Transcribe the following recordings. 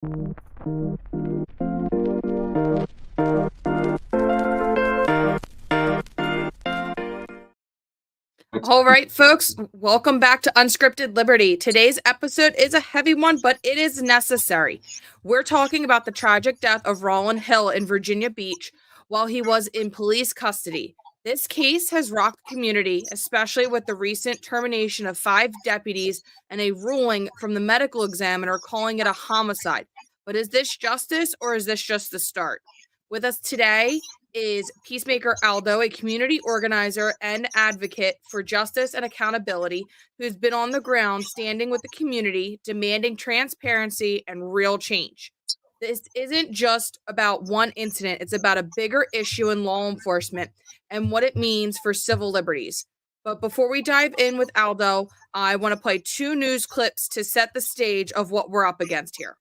All right, folks, welcome back to Unscripted Liberty. Today's episode is a heavy one, but it is necessary. We're talking about the tragic death of Rolin Hill in Virginia Beach while he was in police custody. This case has rocked the community, especially with the recent termination of 5 deputies and a ruling from the medical examiner calling it a homicide. But is this justice or is this just the start? With us today is Peacemaker Aldo, a community organizer and advocate for justice and accountability, who's been on the ground standing with the community, demanding transparency and real change. This isn't just about one incident, it's about a bigger issue in law enforcement and what it means for civil liberties. But before we dive in with Aldo, I want to play 2 news clips to set the stage of what we're up against here.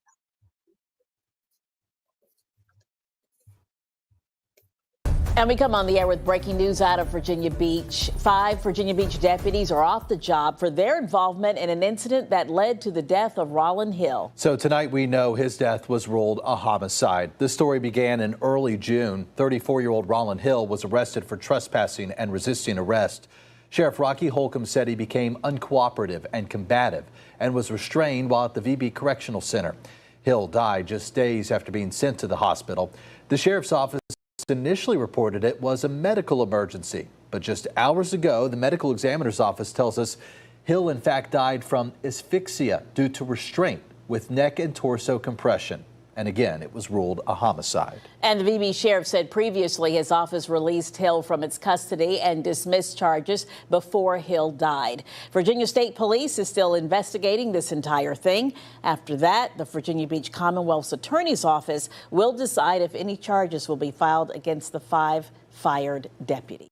And we come on the air with breaking news out of Virginia Beach. 5 Virginia Beach deputies are off the job for their involvement in an incident that led to the death of Rolin Hill. So tonight we know his death was ruled a homicide. This story began in early June. 34-year-old Rolin Hill was arrested for trespassing and resisting arrest. Sheriff Rocky Holcomb said he became uncooperative and combative and was restrained while at the VB Correctional Center. Hill died just days after being sent to the hospital. The sheriff's office initially reported it was a medical emergency, but just hours ago, the medical examiner's office tells us Hill in fact died from asphyxia due to restraint with neck and torso compression. And again, it was ruled a homicide. And the VB sheriff said previously his office released Hill from its custody and dismissed charges before Hill died. Virginia State Police is still investigating this entire thing. After that, the Virginia Beach Commonwealth's Attorney's Office will decide if any charges will be filed against the 5 fired deputies.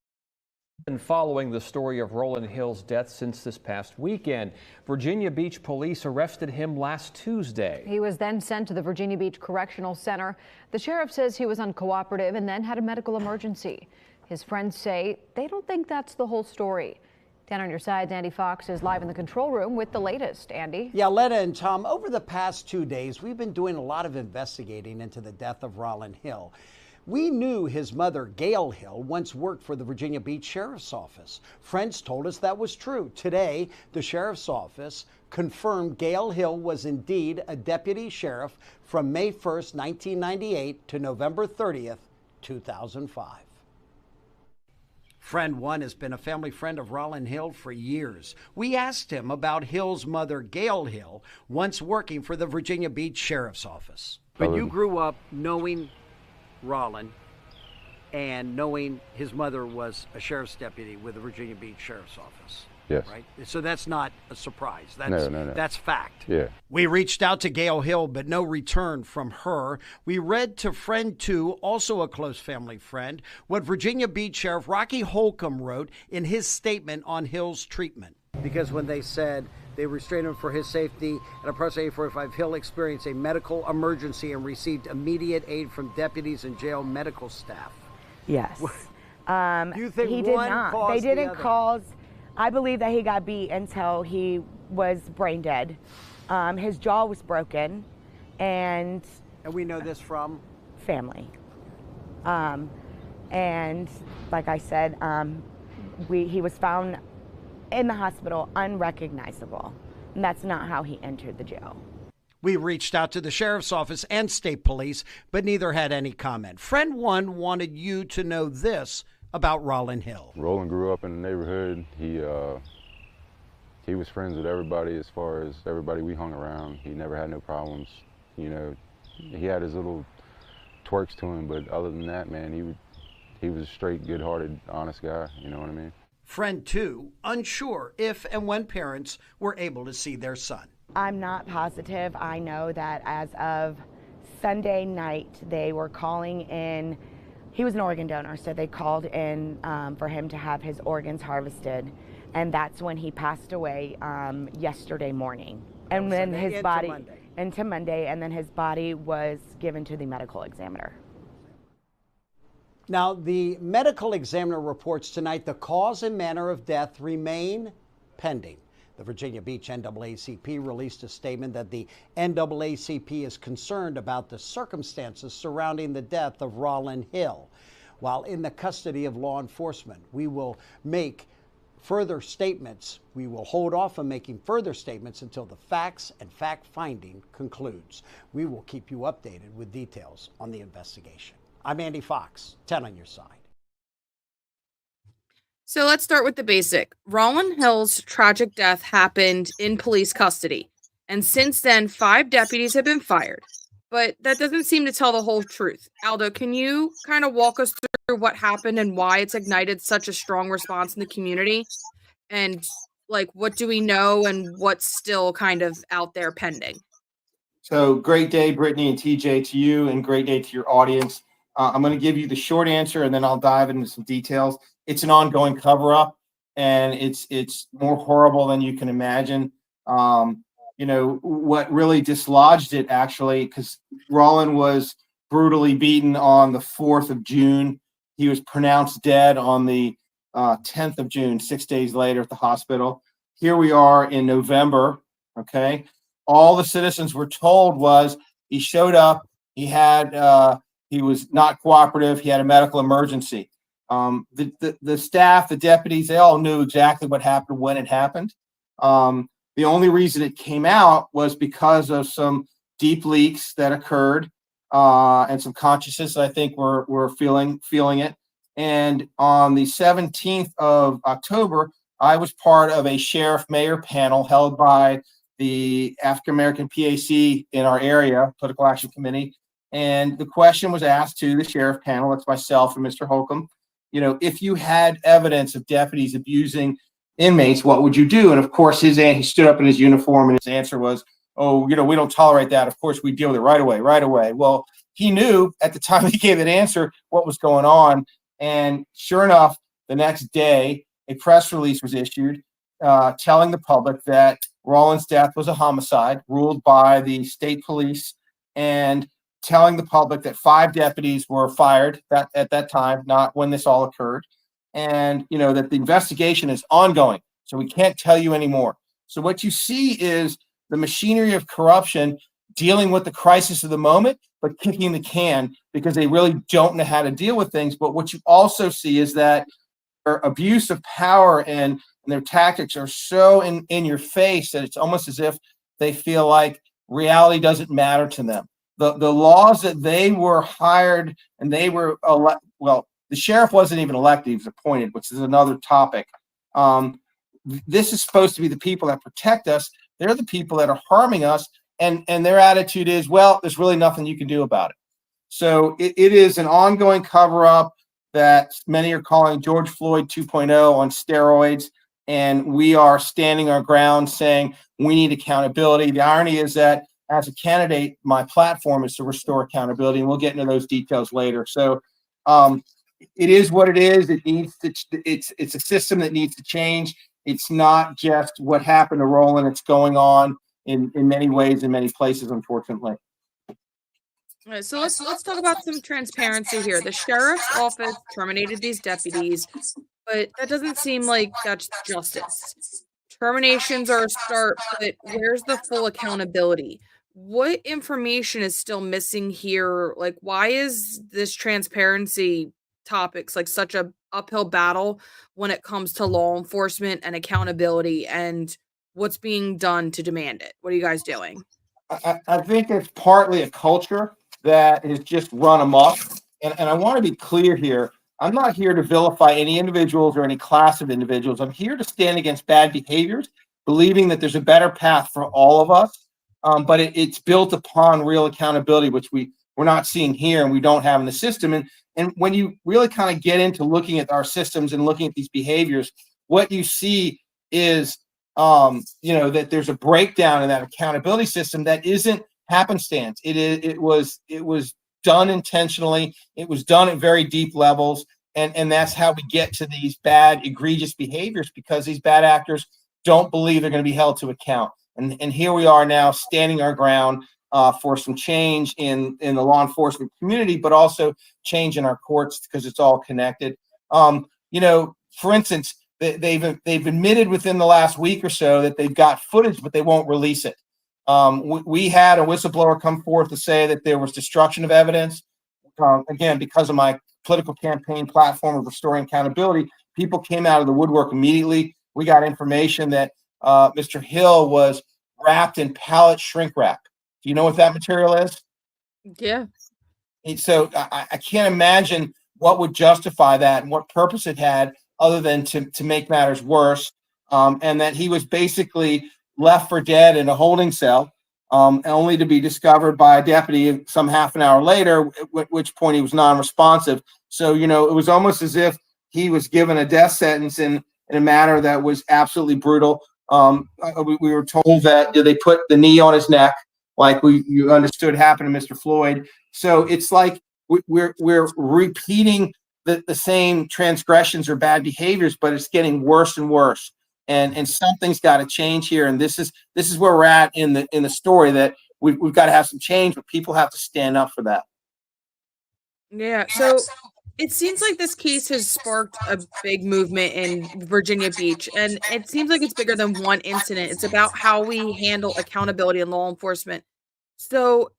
Been following the story of Rolin Hill's death since this past weekend. Virginia Beach police arrested him last Tuesday. He was then sent to the Virginia Beach Correctional Center. The sheriff says he was uncooperative and then had a medical emergency. His friends say they don't think that's the whole story. 10 on your sides, Andy Fox is live in the control room with the latest. Andy? Yeah, Letta and Tom, over the past 2 days, we've been doing a lot of investigating into the death of Rolin Hill. We knew his mother, Gail Hill, once worked for the Virginia Beach Sheriff's Office. Friends told us that was true. Today, the Sheriff's Office confirmed Gail Hill was indeed a deputy sheriff from May 1st, 1998 to November 30th, 2005. Friend 1 has been a family friend of Rolin Hill for years. We asked him about Hill's mother, Gail Hill, once working for the Virginia Beach Sheriff's Office. But you grew up knowing Rolin and knowing his mother was a sheriff's deputy with the Virginia Beach Sheriff's Office. Yes. Right? So that's not a surprise. That's, No. That's fact. Yeah. We reached out to Gail Hill, but no return from her. We read to friend 2, also a close family friend, what Virginia Beach Sheriff Rocky Holcomb wrote in his statement on Hill's treatment. Because when they said they restrained him for his safety at approximately 8:45, Hill experienced a medical emergency and received immediate aid from deputies and jail medical staff. Yes. You think he did one not. caused They didn't the other? cause. I believe that he got beat until he was brain dead. His jaw was broken, and we know this from family. And like I said, he was found in the hospital unrecognizable. And that's not how he entered the jail. We reached out to the sheriff's office and state police, but neither had any comment. Friend 1 wanted you to know this about Rolin Hill. Rolin grew up in the neighborhood. He was friends with everybody as far as everybody we hung around. He never had no problems. You know, he had his little twerks to him, but other than that, man, he was a straight, good-hearted, honest guy. You know what I mean? Friend 2, unsure if and when parents were able to see their son. I'm not positive. I know that as of Sunday night, they were calling in. He was an organ donor, so they called in for him to have his organs harvested. And that's when he passed away yesterday morning. And then his body, into Monday, and then his body was given to the medical examiner. Now, the medical examiner reports tonight the cause and manner of death remain pending. The Virginia Beach NAACP released a statement that the NAACP is concerned about the circumstances surrounding the death of Rolin Hill. While in the custody of law enforcement, we will make further statements. We will hold off on making further statements until the facts and fact-finding concludes. We will keep you updated with details on the investigation. I'm Andy Fox, 10 on your side. So let's start with the basic. Rolin Hill's tragic death happened in police custody, and since then, 5 deputies have been fired. But that doesn't seem to tell the whole truth. Aldo, can you kind of walk us through what happened and why it's ignited such a strong response in the community? And, like, what do we know and what's still kind of out there pending? So great day, Brittany and TJ, to you, and great day to your audience. I'm going to give you the short answer, and then I'll dive into some details. It's an ongoing cover-up, and it's more horrible than you can imagine. You know, what really dislodged it, actually, because Rolin was brutally beaten on the 4th of June. He was pronounced dead on the 10th of June, 6 days later at the hospital. Here we are in November, okay? All the citizens were told was he showed up, he was not cooperative, he had a medical emergency. The staff, the deputies, they all knew exactly what happened when it happened. The only reason it came out was because of some deep leaks that occurred and some consciousness, I think, were feeling it. And on the 17th of October, I was part of a sheriff-mayor panel held by the African American PAC in our area, Political Action Committee. And the question was asked to the sheriff panel, that's myself and Mr. Holcomb, you know, if you had evidence of deputies abusing inmates, what would you do? And of course, he stood up in his uniform and his answer was, oh, you know, we don't tolerate that. Of course, we deal with it right away. Well, he knew at the time he gave that answer what was going on. And sure enough, the next day, a press release was issued telling the public that Rolin's death was a homicide ruled by the state police, and telling the public that 5 deputies were fired at that time, not when this all occurred, and you know that the investigation is ongoing, so we can't tell you anymore. So what you see is the machinery of corruption dealing with the crisis of the moment, but kicking the can because they really don't know how to deal with things. But what you also see is that their abuse of power and their tactics are so in your face that it's almost as if they feel like reality doesn't matter to them. The laws that they were hired and they were well, the sheriff wasn't even elected, he was appointed, which is another topic. This is supposed to be the people that protect us. They're the people that are harming us, and their attitude is, well, there's really nothing you can do about it. So it is an ongoing cover-up that many are calling George Floyd 2.0 on steroids, and we are standing our ground saying we need accountability. The irony is that as a candidate, my platform is to restore accountability, and we'll get into those details later. So it is what it is. It needs to, it's a system that needs to change. It's not just what happened to Rolin. It's going on in many ways, in many places, unfortunately. All right, so let's talk about some transparency here. The sheriff's office terminated these deputies, but that doesn't seem like that's justice. Terminations are a start, but where's the full accountability? What information is still missing here? Like, why is this transparency topics like such a uphill battle when it comes to law enforcement and accountability and what's being done to demand it? What are you guys doing? I think it's partly a culture that has just run amok. And I want to be clear here. I'm not here to vilify any individuals or any class of individuals. I'm here to stand against bad behaviors, believing that there's a better path for all of us. But it's built upon real accountability, which we're not seeing here and we don't have in the system. And when you really kind of get into looking at our systems and looking at these behaviors, what you see is, that there's a breakdown in that accountability system that isn't happenstance. It was done intentionally. It was done at very deep levels. And that's how we get to these bad, egregious behaviors, because these bad actors don't believe they're going to be held to account. And here we are now standing our ground for some change in the law enforcement community, but also change in our courts, because it's all connected. For instance, they've admitted within the last week or so that they've got footage, but they won't release it. We had a whistleblower come forth to say that there was destruction of evidence. Again, because of my political campaign platform of restoring accountability, people came out of the woodwork immediately. We got information that Mr. Hill was wrapped in pallet shrink wrap. Do you know what that material is? Yeah. And so I can't imagine what would justify that and what purpose it had other than to make matters worse. And that he was basically left for dead in a holding cell, only to be discovered by a deputy some half an hour later, at which point he was non-responsive. So, you know, it was almost as if he was given a death sentence in a manner that was absolutely brutal. We were told that they put the knee on his neck, like you understood happened to Mr. Floyd. So it's like we're repeating the same transgressions or bad behaviors, but it's getting worse and worse. And something's got to change here. And this is where we're at in the story, that we've got to have some change, but people have to stand up for that. Yeah. So it seems like this case has sparked a big movement in Virginia Beach, and it seems like it's bigger than one incident. It's about how we handle accountability in law enforcement. So,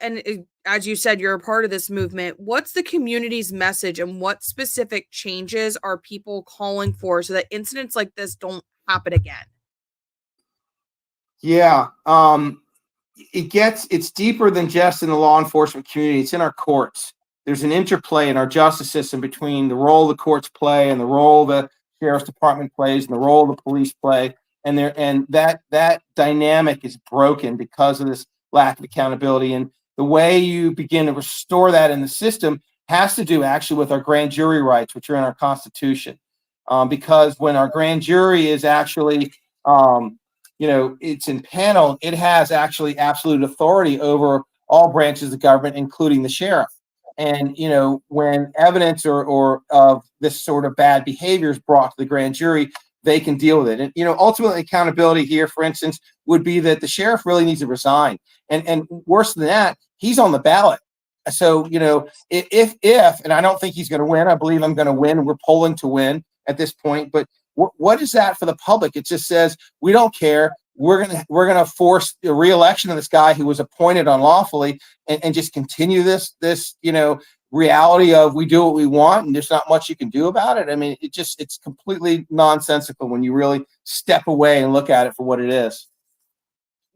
as you said, you're a part of this movement. What's the community's message, and what specific changes are people calling for so that incidents like this don't happen again? Yeah. It's deeper than just in the law enforcement community. It's in our courts. There's an interplay in our justice system between the role the courts play and the role the sheriff's department plays and the role the police play. And that dynamic is broken because of this lack of accountability. And the way you begin to restore that in the system has to do actually with our grand jury rights, which are in our Constitution. Because when our grand jury is actually, it's impaneled, it has actually absolute authority over all branches of government, including the sheriff. And, when evidence or of this sort of bad behavior is brought to the grand jury, they can deal with it. And, ultimately accountability here, for instance, would be that the sheriff really needs to resign. And worse than that, he's on the ballot. So, if, and I don't think he's going to win, I believe I'm going to win. We're polling to win at this point. But what is that for the public? It just says, we don't care. We're gonna force the re-election of this guy who was appointed unlawfully, and just continue this reality of we do what we want and there's not much you can do about it. I mean, it's completely nonsensical when you really step away and look at it for what it is.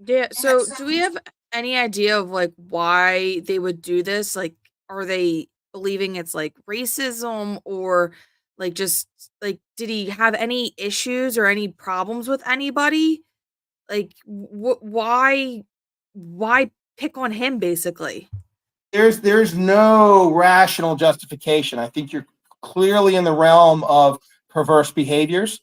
Yeah. So do we have any idea of like why they would do this? Like, are they believing it's like racism, or like just like, did he have any issues or any problems with anybody? Like, why pick on him, basically? There's no rational justification. I think you're clearly in the realm of perverse behaviors.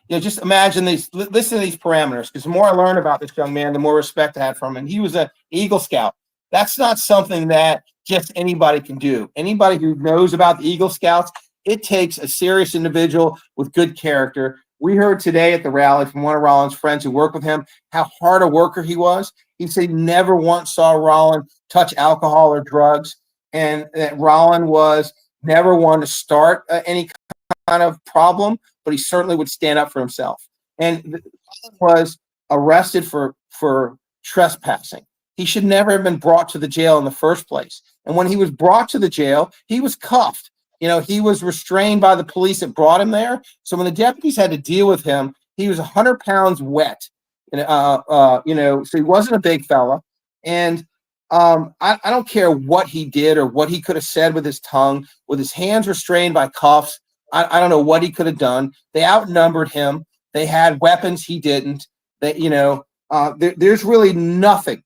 Just imagine these, listen to these parameters, because the more I learn about this young man, the more respect I had for him. And he was an Eagle Scout. That's not something that just anybody can do. Anybody who knows about the Eagle Scouts, it takes a serious individual with good character. We heard today at the rally from one of Rolin's friends who worked with him how hard a worker he was. He said he never once saw Rolin touch alcohol or drugs, and that Rolin was never one to start any kind of problem, but he certainly would stand up for himself. And Rolin was arrested for trespassing. He should never have been brought to the jail in the first place. And when he was brought to the jail, he was cuffed. He was restrained by the police that brought him there. So when the deputies had to deal with him, he was 100 pounds wet. So he wasn't a big fella. And I don't care what he did or what he could have said with his tongue, with his hands restrained by cuffs. I don't know what he could have done. They outnumbered him. They had weapons. He didn't. There's really nothing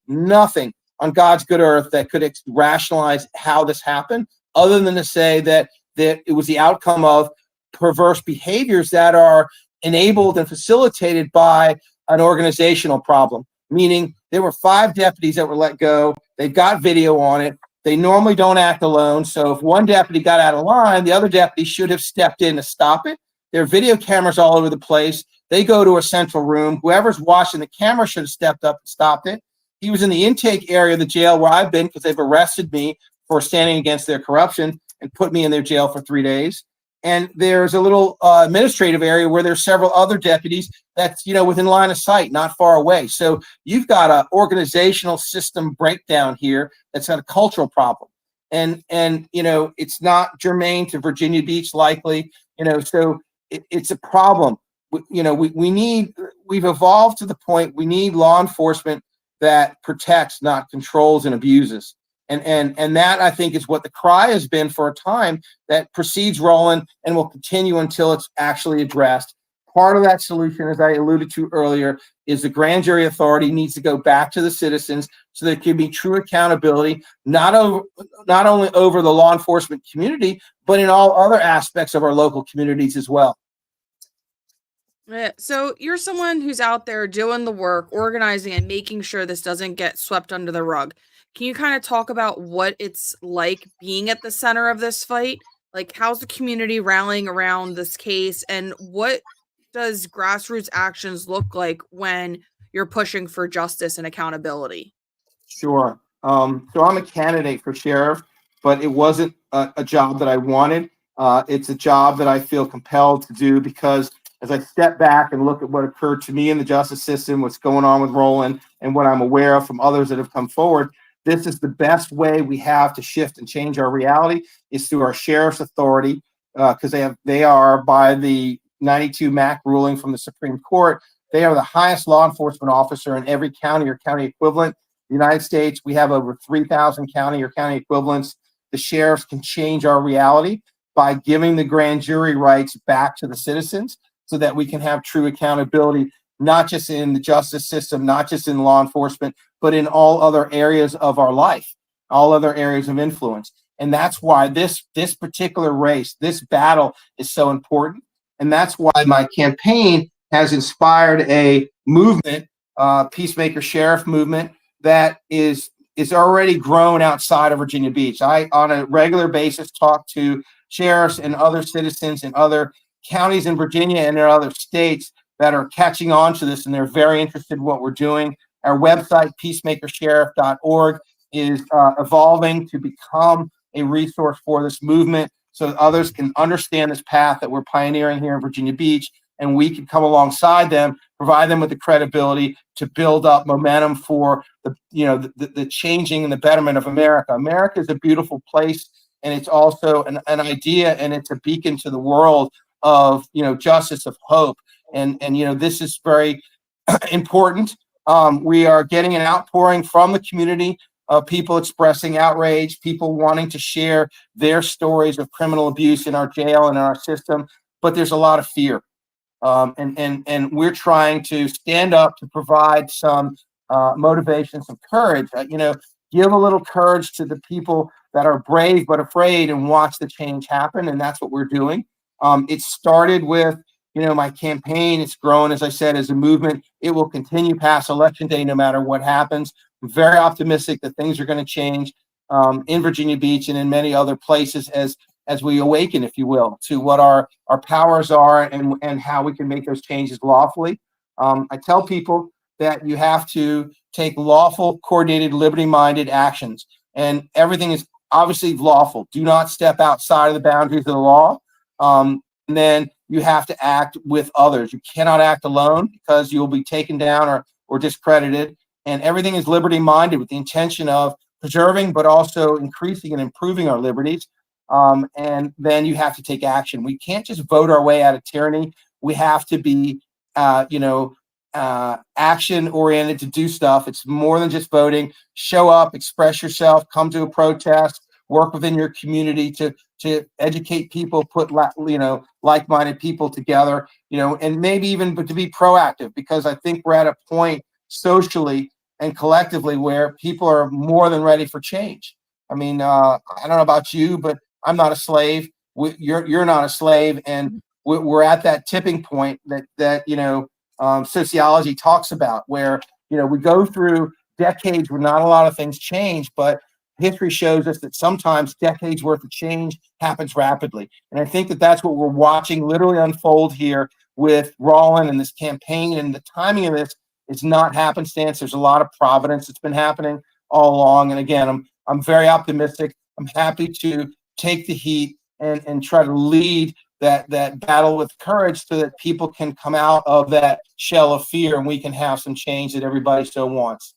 on God's good earth that could rationalize how this happened, other than to say that it was the outcome of perverse behaviors that are enabled and facilitated by an organizational problem. Meaning there were 5 deputies that were let go. They've got video on it. They normally don't act alone. So if one deputy got out of line, the other deputy should have stepped in to stop it. There are video cameras all over the place. They go to a central room. Whoever's watching the camera should have stepped up and stopped it. He was in the intake area of the jail where I've been, because they've arrested me for standing against their corruption and put me in their jail for 3 days. and there's a little administrative area where there's several other deputies that's, within line of sight, not far away. So you've got an organizational system breakdown here that's got a cultural problem. And it's not germane to Virginia Beach, likely, so it's a problem. We've evolved to the point we need law enforcement that protects, not controls and abuses. And that, I think, is what the cry has been for a time that precedes Rolin and will continue until it's actually addressed. Part of that solution, as I alluded to earlier, is the grand jury authority needs to go back to the citizens so there can be true accountability, not only over the law enforcement community, but in all other aspects of our local communities as well. So you're someone who's out there doing the work, organizing and making sure this doesn't get swept under the rug. Can you kind of talk about what it's like being at the center of this fight? Like, how's the community rallying around this case, and what does grassroots actions look like when you're pushing for justice and accountability? Sure. So I'm a candidate for sheriff, but it wasn't a job that I wanted. It's a job that I feel compelled to do because as I step back and look at what occurred to me in the justice system, what's going on with Rolin, and what I'm aware of from others that have come forward, this is the best way we have to shift and change our reality is through our sheriff's authority, because they are, by the 92 MAC ruling from the Supreme Court, they are the highest law enforcement officer in every county or county equivalent. In the United States, we have over 3,000 county or county equivalents. The sheriffs can change our reality by giving the grand jury rights back to the citizens so that we can have true accountability, not just in the justice system, not just in law enforcement, but in all other areas of our life, all other areas of influence. And that's why this particular race, this battle is so important. And that's why my campaign has inspired a movement, Peacemaker Sheriff movement, that is already grown outside of Virginia Beach. I, on a regular basis, talk to sheriffs and other citizens in other counties in Virginia and in other states that are catching on to this, and they're very interested in what we're doing. Our website, peacemakersheriff.org, is evolving to become a resource for this movement so that others can understand this path that we're pioneering here in Virginia Beach, and we can come alongside them, provide them with the credibility to build up momentum for the changing and the betterment of America. America is a beautiful place, and it's also an idea, and it's a beacon to the world of justice, of hope. And this is very important. We are getting an outpouring from the community of people expressing outrage, people wanting to share their stories of criminal abuse in our jail and in our system, but there's a lot of fear. And we're trying to stand up to provide some motivation, some courage, give a little courage to the people that are brave but afraid and watch the change happen. And that's what we're doing. It started with my campaign. It's grown, as I said, as a movement. It will continue past Election Day, no matter what happens. I'm very optimistic that things are going to change in Virginia Beach and in many other places as we awaken, if you will, to what our powers are and how we can make those changes lawfully. I tell people that you have to take lawful, coordinated, liberty-minded actions, and everything is obviously lawful. Do not step outside of the boundaries of the law. And then you have to act with others. You cannot act alone because you'll be taken down or discredited. And everything is liberty-minded with the intention of preserving, but also increasing and improving our liberties. And then you have to take action. We can't just vote our way out of tyranny. We have to be, action-oriented to do stuff. It's more than just voting. Show up, express yourself, come to a protest, work within your community to educate people, put like-minded people together, and maybe even to be proactive, because I think we're at a point socially and collectively where people are more than ready for change. I mean, I don't know about you, but I'm not a slave. You're not a slave, and we're at that tipping point that sociology talks about, where we go through decades where not a lot of things change, but history shows us that sometimes decades worth of change happens rapidly. And I think that that's what we're watching literally unfold here with Rolin and this campaign. And the timing of this is not happenstance. There's a lot of providence that's been happening all along. And again, I'm very optimistic. I'm happy to take the heat and try to lead that battle with courage so that people can come out of that shell of fear and we can have some change that everybody so wants.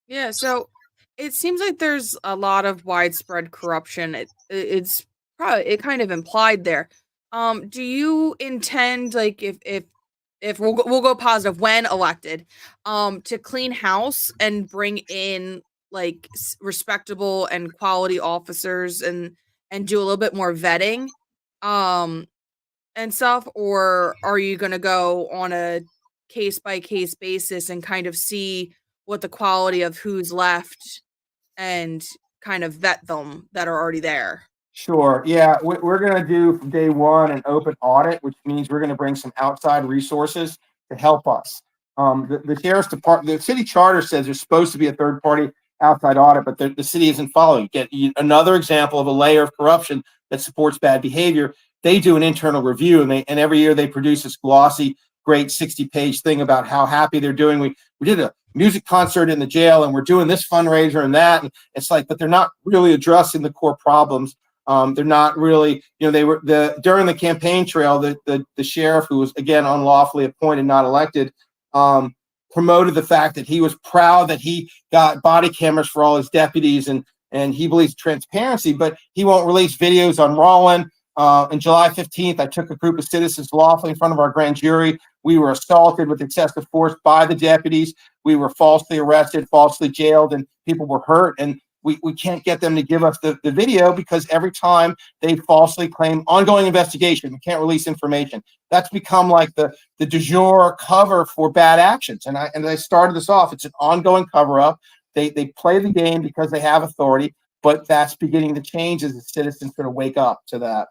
Yeah, so it seems like there's a lot of widespread corruption. It's probably it kind of implied there. Do you intend, like, if we'll go positive when elected, to clean house and bring in like respectable and quality officers and do a little bit more vetting, um, and stuff, or are you gonna go on a case by case basis and kind of see what the quality of who's left and kind of vet them that are already there? Sure. Yeah, we're going to do from day one an open audit, which means we're going to bring some outside resources to help us. The sheriff's department, the city charter says there's supposed to be a third party outside audit, but the city isn't following. Another example of a layer of corruption that supports bad behavior. They do an internal review, and every year they produce this glossy, great 60-page thing about how happy they're doing. We did a music concert in the jail, and we're doing this fundraiser and that. And it's like, but they're not really addressing the core problems. They're not really, they were during the campaign trail, the sheriff, who was again unlawfully appointed, not elected, promoted the fact that he was proud that he got body cameras for all his deputies, and he believes transparency, but he won't release videos on Rolin. On July 15th, I took a group of citizens lawfully in front of our grand jury. We were assaulted with excessive force by the deputies. We were falsely arrested, falsely jailed, and people were hurt. And we can't get them to give us the video because every time they falsely claim ongoing investigation, we can't release information. That's become like the du jour cover for bad actions. And I started this off. It's an ongoing cover up. They play the game because they have authority, but that's beginning to change as the citizens sort of wake up to that.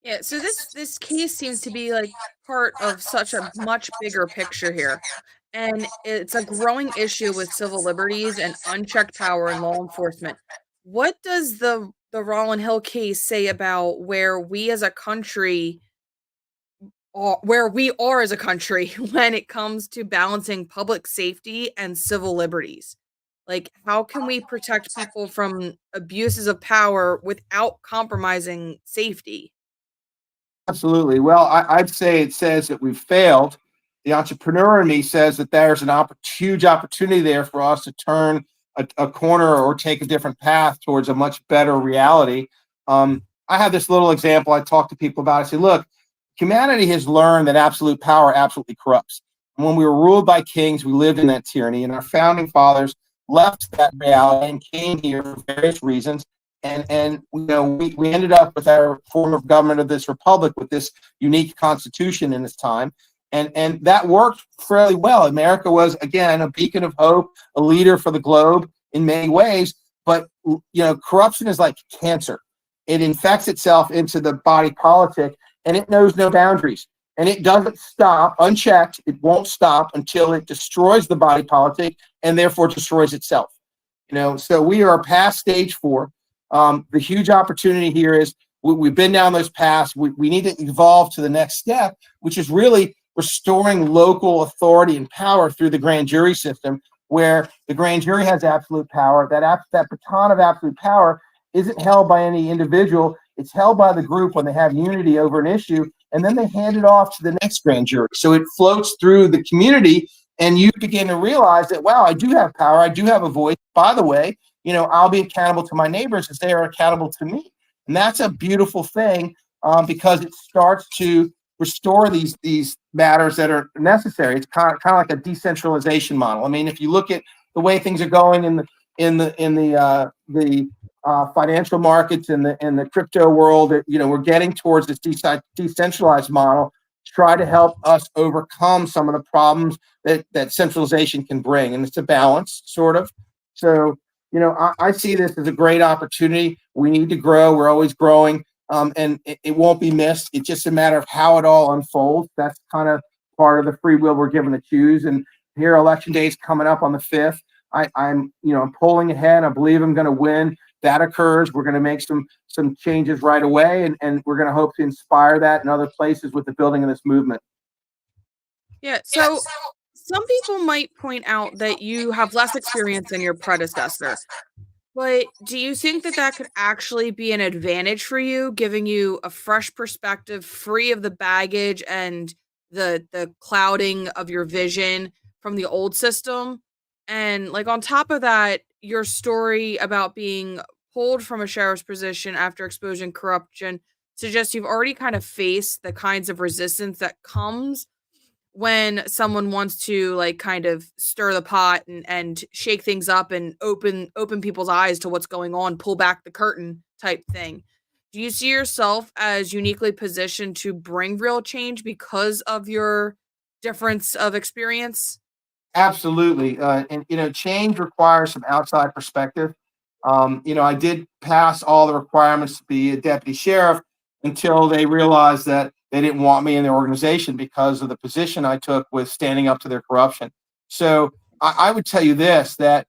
Yeah, so this case seems to be like part of such a much bigger picture here. And it's a growing issue with civil liberties and unchecked power in law enforcement. What does the Rolin Hill case say about where we as a country where we are as a country when it comes to balancing public safety and civil liberties? Like, how can we protect people from abuses of power without compromising safety? Absolutely. Well, I'd say it says that we've failed. The entrepreneur in me says that there's an huge opportunity there for us to turn a corner or take a different path towards a much better reality. I have this little example I talk to people about. I say, look, humanity has learned that absolute power absolutely corrupts. And when we were ruled by kings, we lived in that tyranny, and our founding fathers left that reality and came here for various reasons. And we ended up with our form of government of this republic with this unique constitution in this time. And that worked fairly well. America was, again, a beacon of hope, a leader for the globe in many ways. But, corruption is like cancer. It infects itself into the body politic, and it knows no boundaries. And it doesn't stop unchecked. It won't stop until it destroys the body politic and therefore destroys itself. So we are past stage 4. The huge opportunity here is we've been down those paths. We need to evolve to the next step, which is really restoring local authority and power through the grand jury system, where the grand jury has absolute power. That baton of absolute power isn't held by any individual. It's held by the group when they have unity over an issue, and then they hand it off to the next grand jury. So it floats through the community, and you begin to realize that, wow, I do have power. I do have a voice. By the way, I'll be accountable to my neighbors as they are accountable to me. And that's a beautiful thing because it starts to restore these matters that are necessary. It's kind of like a decentralization model. I mean, if you look at the way things are going in the financial markets and the crypto world, we're getting towards this decentralized model to try to help us overcome some of the problems that centralization can bring. And it's a balance, sort of. So, I see this as a great opportunity. We need to grow. We're always growing, and it won't be missed. It's just a matter of how it all unfolds. That's kind of part of the free will we're given to choose. And here, election day is coming up on the 5th. I'm polling ahead. I believe I'm going to win. That occurs. We're going to make some changes right away, and we're going to hope to inspire that in other places with the building of this movement. Yeah. So some people might point out that you have less experience than your predecessor. But do you think that that could actually be an advantage for you, giving you a fresh perspective, free of the baggage and the clouding of your vision from the old system? And like on top of that, your story about being pulled from a sheriff's position after exposing corruption suggests you've already kind of faced the kinds of resistance that comes when someone wants to like kind of stir the pot and shake things up and open people's eyes to what's going on, pull back the curtain type thing. Do you see yourself as uniquely positioned to bring real change because of your difference of experience? Absolutely. And, change requires some outside perspective. I did pass all the requirements to be a deputy sheriff until they realized that they didn't want me in their organization because of the position I took with standing up to their corruption. So I would tell you this, that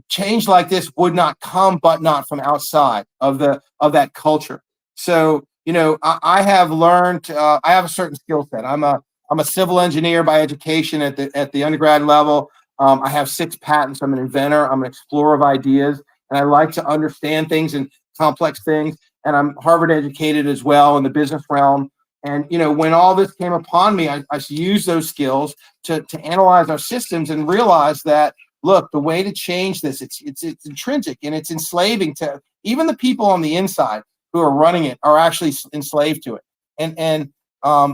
change like this would not come but not from outside of that culture. So I have learned, I have a certain skill set. I'm a civil engineer by education at the undergrad level. I have 6 patents. I'm an inventor. I'm an explorer of ideas, and I like to understand things and complex things. And I'm Harvard educated as well in the business realm. And when all this came upon me, I used those skills to analyze our systems and realize that, look, the way to change this, it's intrinsic and it's enslaving to even the people on the inside who are running it are actually enslaved to it. And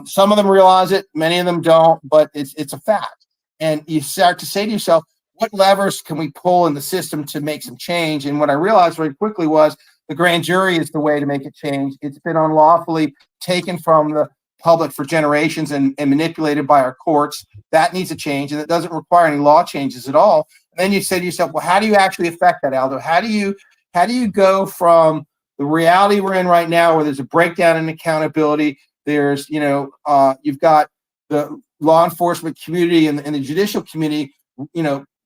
some of them realize it, many of them don't, but it's a fact. And you start to say to yourself, what levers can we pull in the system to make some change? And what I realized very quickly was the grand jury is the way to make it change. It's been unlawfully taken from the public for generations and manipulated by our courts. That needs a change, and it doesn't require any law changes at all. And then you say to yourself, well, how do you actually affect that, Aldo? How do you go from the reality we're in right now, where there's a breakdown in accountability? There's, you've got the law enforcement community and the judicial community,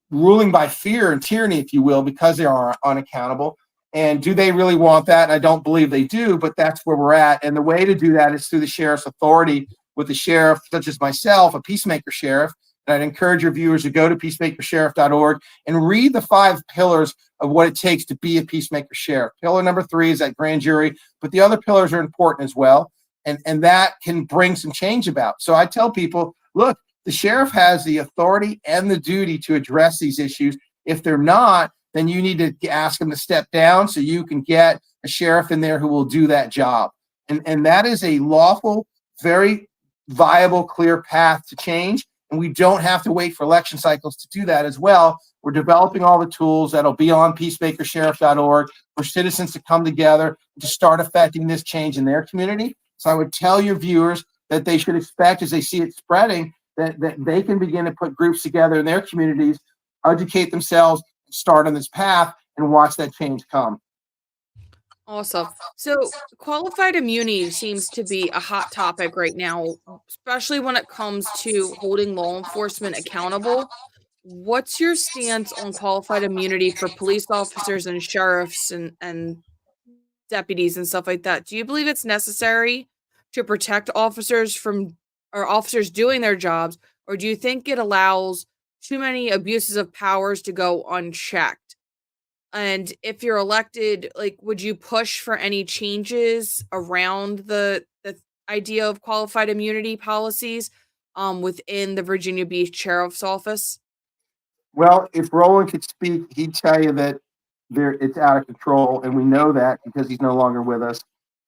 ruling by fear and tyranny, if you will, because they are unaccountable. And do they really want that? And I don't believe they do, but that's where we're at. And the way to do that is through the sheriff's authority, with the sheriff, such as myself, a peacemaker sheriff. And I'd encourage your viewers to go to peacemakersheriff.org and read the 5 pillars of what it takes to be a peacemaker sheriff. Pillar number 3 is that grand jury, but the other pillars are important as well. And that can bring some change about. So I tell people, look, the sheriff has the authority and the duty to address these issues. If they're not, then you need to ask them to step down so you can get a sheriff in there who will do that job. And that is a lawful, very viable, clear path to change. And we don't have to wait for election cycles to do that as well. We're developing all the tools that'll be on peacemakersheriff.org for citizens to come together to start affecting this change in their community. So I would tell your viewers that they should expect, as they see it spreading, that they can begin to put groups together in their communities, educate themselves, start on this path, and watch that change come. Awesome. So, qualified immunity seems to be a hot topic right now, especially when it comes to holding law enforcement accountable. What's your stance on qualified immunity for police officers and sheriffs and deputies and stuff like that? Do you believe it's necessary to protect officers from or officers doing their jobs, or do you think it allows too many abuses of powers to go unchecked? And if you're elected, like, would you push for any changes around the idea of qualified immunity policies within the Virginia Beach Sheriff's Office? Well, if Rolin could speak, he'd tell you that it's out of control, and we know that because he's no longer with us.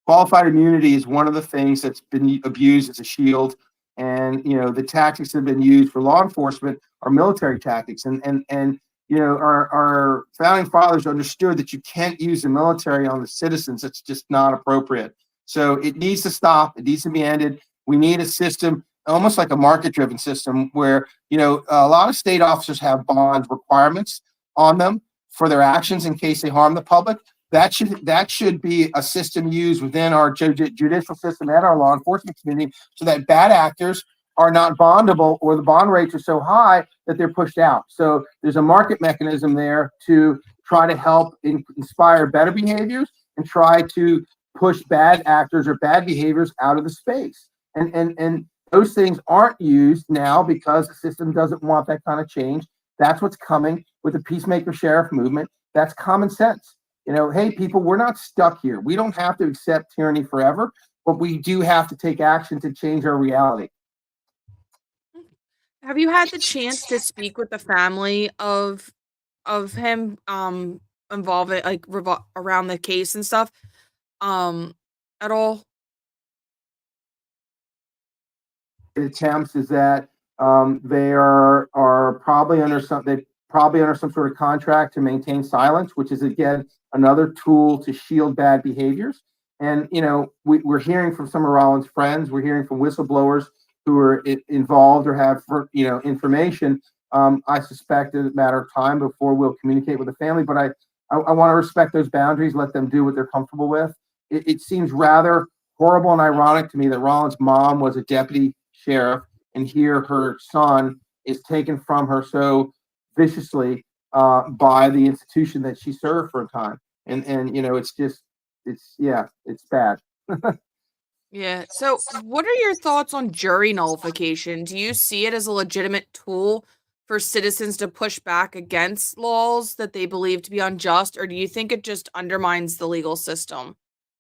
Qualified immunity is one of the things that's been abused as a shield, and the tactics that have been used for law enforcement are military tactics, and our founding fathers understood that you can't use the military on the citizens. It's just not appropriate. So it needs to stop. It needs to be ended. We need a system, almost like a market-driven system, where a lot of state officers have bond requirements on them for their actions in case they harm the public. That should be a system used within our judicial system and our law enforcement community, so that bad actors are not bondable, or the bond rates are so high that they're pushed out. So there's a market mechanism there to try to help inspire better behaviors and try to push bad actors or bad behaviors out of the space. And those things aren't used now because the system doesn't want that kind of change. That's what's coming with the Peacemaker Sheriff movement. that's common sense. Hey, people, we're not stuck here. We don't have to accept tyranny forever, but we do have to take action to change our reality. Have you had the chance to speak with the family of him involved like around the case and stuff at all? Attempts is that they are probably under some sort of contract to maintain silence, which is again another tool to shield bad behaviors. And we're hearing from some of Rollins' friends, we're hearing from whistleblowers who are involved or have information. I suspect it's a matter of time before we'll communicate with the family, but I want to respect those boundaries, let them do what they're comfortable with. It seems rather horrible and ironic to me that Rollins' mom was a deputy sheriff, and here her son is taken from her so viciously by the institution that she served for a time. And it's bad. Yeah. So, what are your thoughts on jury nullification? Do you see it as a legitimate tool for citizens to push back against laws that they believe to be unjust, or do you think it just undermines the legal system?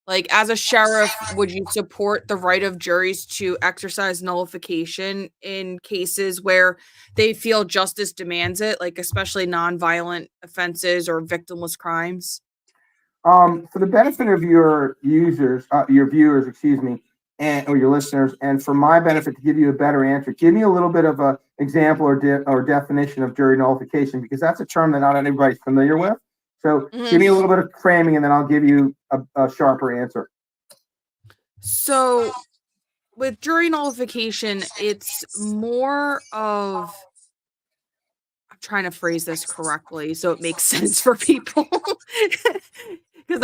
Like, as a sheriff, would you support the right of juries to exercise nullification in cases where they feel justice demands it, like especially nonviolent offenses or victimless crimes? For the benefit of your viewers, excuse me, or your listeners, and for my benefit to give you a better answer, give me a little bit of a example or definition of jury nullification, because that's a term that not everybody's familiar with. So give me a little bit of framing, and then I'll give you a sharper answer. So, with jury nullification, it's more of, I'm trying to phrase this correctly so it makes sense for people. Because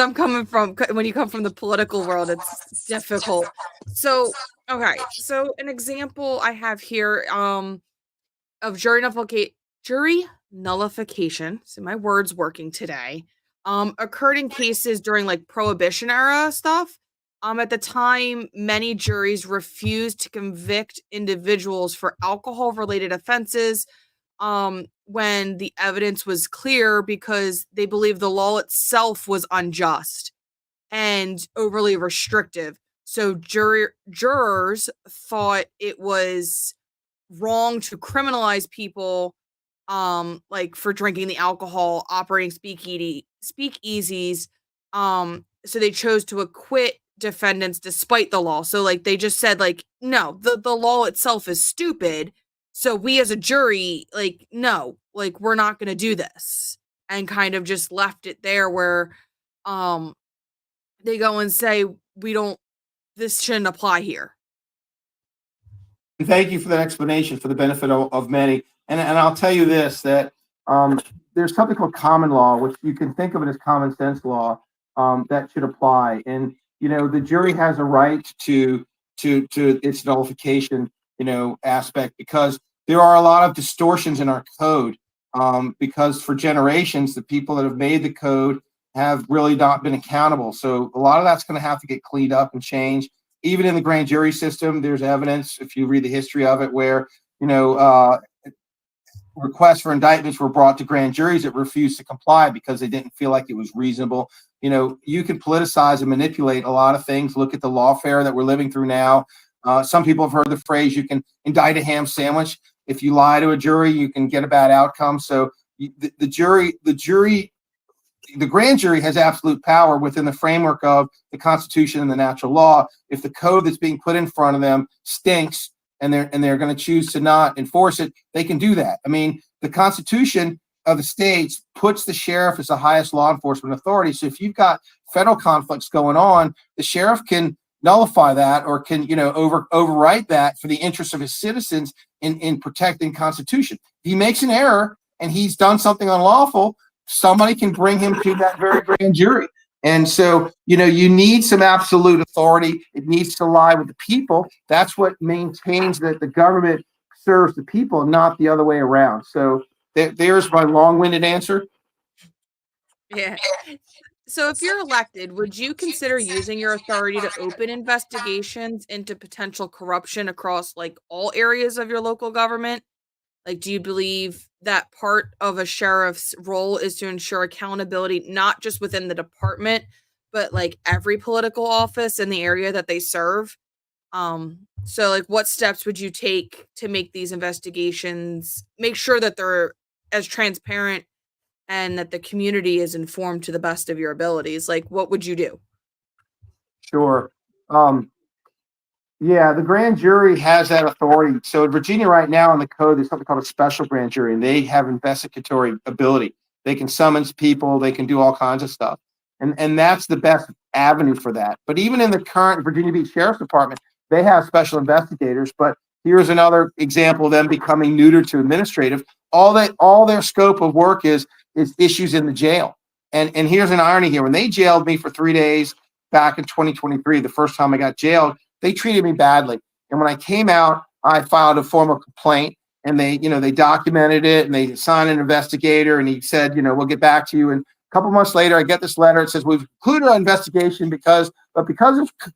when you come from the political world, it's difficult. So, okay. So, an example I have here of jury nullification. So, my words working today. Occurred in cases during like Prohibition era stuff. At the time, many juries refused to convict individuals for alcohol-related offenses when the evidence was clear because they believed the law itself was unjust and overly restrictive. So jurors thought it was wrong to criminalize people like for drinking the alcohol, operating speakeasies. So they chose to acquit defendants despite the law. So like they just said like no, the law itself is stupid. So we as a jury, like, no, like we're not gonna do this. And kind of just left it there where they go and say this shouldn't apply here. Thank you for that explanation for the benefit of many. And I'll tell you this, that there's something called common law, which you can think of it as common sense law, that should apply. And, the jury has a right to its nullification, aspect, because there are a lot of distortions in our code. Because for generations, the people that have made the code have really not been accountable. So a lot of that's going to have to get cleaned up and changed. Even in the grand jury system, there's evidence, if you read the history of it, where, requests for indictments were brought to grand juries that refused to comply because they didn't feel like it was reasonable. You can politicize and manipulate a lot of things. Look at the lawfare that we're living through now. Some people have heard the phrase, you can indict a ham sandwich. If you lie to a jury, you can get a bad outcome. So the grand jury has absolute power within the framework of the Constitution and the natural law. If the code that's being put in front of them stinks and they're going to choose to not enforce it, they can do that. I mean, the Constitution of the states puts the sheriff as the highest law enforcement authority. So if you've got federal conflicts going on, the sheriff can nullify that or can overwrite that for the interests of his citizens in protecting Constitution. If he makes an error and he's done something unlawful, somebody can bring him to that very grand jury. And so, you need some absolute authority. It needs to lie with the people. That's what maintains that the government serves the people, not the other way around. So there's my long-winded answer. Yeah. So if you're elected, would you consider using your authority to open investigations into potential corruption across like all areas of your local government? Like, do you believe that part of a sheriff's role is to ensure accountability, not just within the department, but like every political office in the area that they serve? So like what steps would you take to make these investigations, make sure that they're as transparent and that the community is informed to the best of your abilities? Like, what would you do? Sure. Um, Yeah, the grand jury has that authority. So in Virginia right now in the code, there's something called a special grand jury, and they have investigatory ability. They can summons people, they can do all kinds of stuff. And that's the best avenue for that. But even in the current Virginia Beach Sheriff's Department, they have special investigators. But here's another example of them becoming neutered to administrative. All their scope of work is issues in the jail. And here's an irony here. When they jailed me for 3 days back in 2023, the first time I got jailed, they treated me badly. And when I came out, I filed a formal complaint, and they documented it, and they assigned an investigator, and he said, we'll get back to you. And a couple months later, I get this letter. It says, we've concluded our investigation because of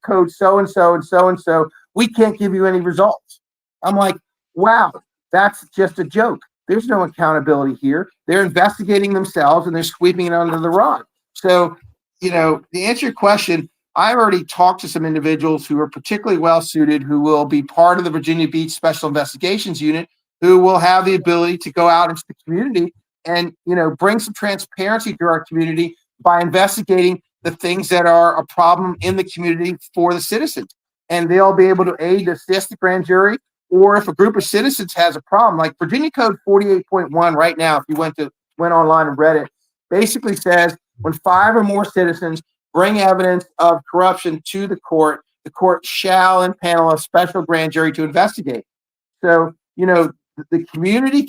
code so-and-so and so-and-so, we can't give you any results. I'm like, wow, that's just a joke. There's no accountability here. They're investigating themselves and they're sweeping it under the rug. So, to answer your question, I've already talked to some individuals who are particularly well suited, who will be part of the Virginia Beach Special Investigations Unit, who will have the ability to go out into the community and, bring some transparency to our community by investigating the things that are a problem in the community for the citizens. And they'll be able to aid, assist the grand jury, or if a group of citizens has a problem, like Virginia Code 48.1 right now, if you went online and read it, basically says when 5 or more citizens bring evidence of corruption to the court shall impanel a special grand jury to investigate. So, the community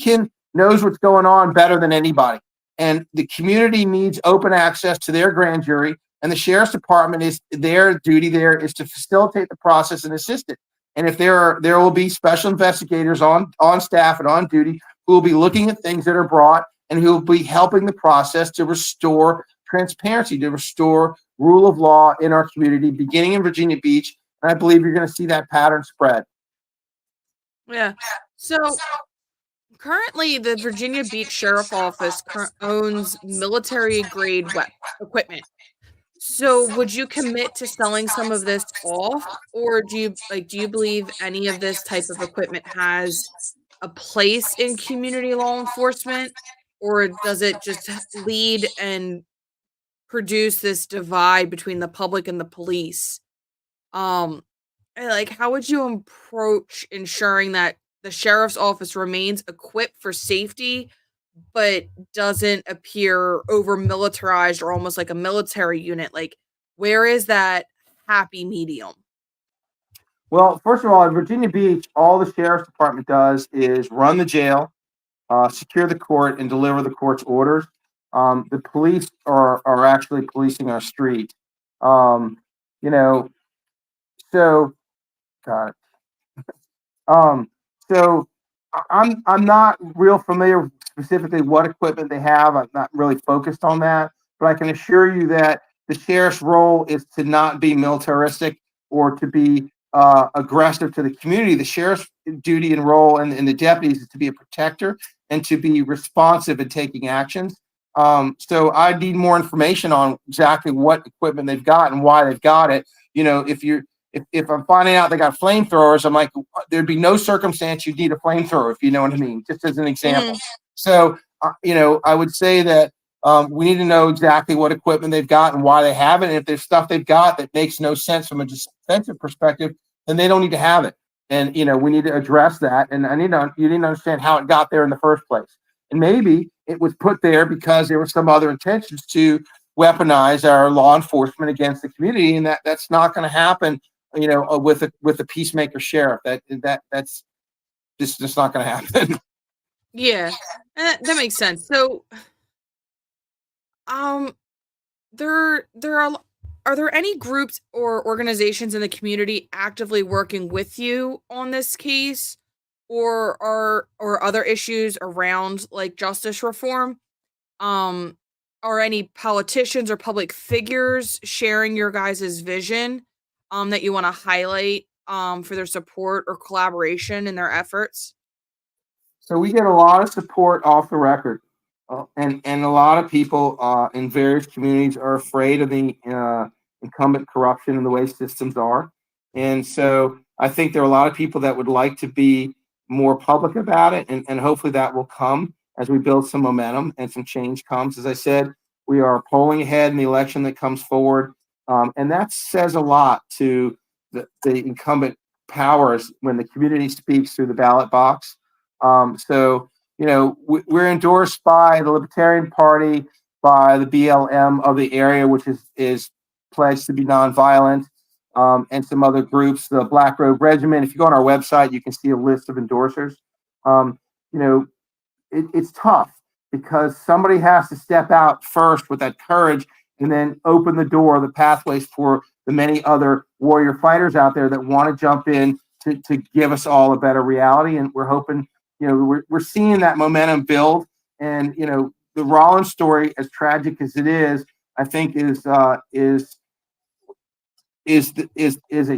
knows what's going on better than anybody. And the community needs open access to their grand jury. And the sheriff's department their duty there is to facilitate the process and assist it. And if there will be special investigators on staff and on duty who will be looking at things that are brought and who will be helping the process to restore transparency, to restore rule of law in our community, beginning in Virginia Beach. And I believe you're going to see that pattern spread. Yeah. So currently, the Virginia Beach Sheriff Office owns military grade equipment. So would you commit to selling some of this off, or do you believe any of this type of equipment has a place in community law enforcement, or does it just lead and produce this divide between the public and the police? And, like, how would you approach ensuring that the sheriff's office remains equipped for safety, but doesn't appear over militarized or almost like a military unit? Like, where is that happy medium? Well, first of all, in Virginia Beach, all the sheriff's department does is run the jail, secure the court, and deliver the court's orders. The police are actually policing our street. You know, so got it. So I'm not real familiar specifically what equipment they have. I'm not really focused on that, but I can assure you that the sheriff's role is to not be militaristic or to be aggressive to the community. The sheriff's duty and role and the deputies is to be a protector and to be responsive in taking actions. So I need more information on exactly what equipment they've got and why they've got it. If I'm finding out they got flamethrowers, I'm like, there'd be no circumstance you'd need a flamethrower, if you know what I mean, just as an example. So, I would say that we need to know exactly what equipment they've got and why they have it. And if there's stuff they've got that makes no sense from a defensive perspective, then they don't need to have it. And, we need to address that. And you need to understand how it got there in the first place. And maybe it was put there because there were some other intentions to weaponize our law enforcement against the community. And that's not going to happen with a peacemaker sheriff. That's just not going to happen. Yeah, that makes sense. So, there are there any groups or organizations in the community actively working with you on this case, or other issues around like justice reform? Are any politicians or public figures sharing your guys' vision that you want to highlight for their support or collaboration in their efforts? So we get a lot of support off the record, and a lot of people in various communities are afraid of the incumbent corruption and the way systems are. And so I think there are a lot of people that would like to be more public about it, and hopefully that will come as we build some momentum and some change comes. As I said, we are polling ahead in the election that comes forward, and that says a lot to the incumbent powers when the community speaks through the ballot box. So, we're endorsed by the Libertarian Party, by the BLM of the area, which is pledged to be nonviolent, and some other groups, the Black Robe Regiment. If you go on our website, you can see a list of endorsers. Um, you know, it's tough because somebody has to step out first with that courage and then open the door, the pathways for the many other warrior fighters out there that want to jump in to give us all a better reality. And we're hoping, we're seeing that momentum build. And, the Rollins story, as tragic as it is, I think is a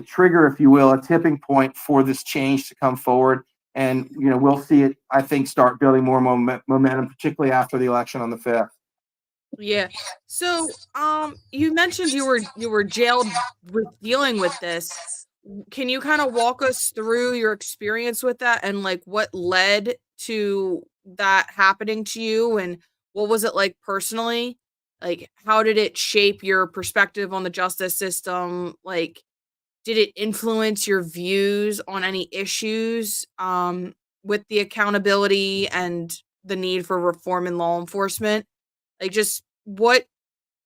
trigger, if you will, a tipping point for this change to come forward. And, we'll see it, I think, start building more momentum, particularly after the election on the 5th. Yeah. So, you mentioned you were jailed with dealing with this. Can you kind of walk us through your experience with that and like what led to that happening to you, and what was it like personally? Like, how did it shape your perspective on the justice system? Like, did it influence your views on any issues with the accountability and the need for reform in law enforcement? Like, just what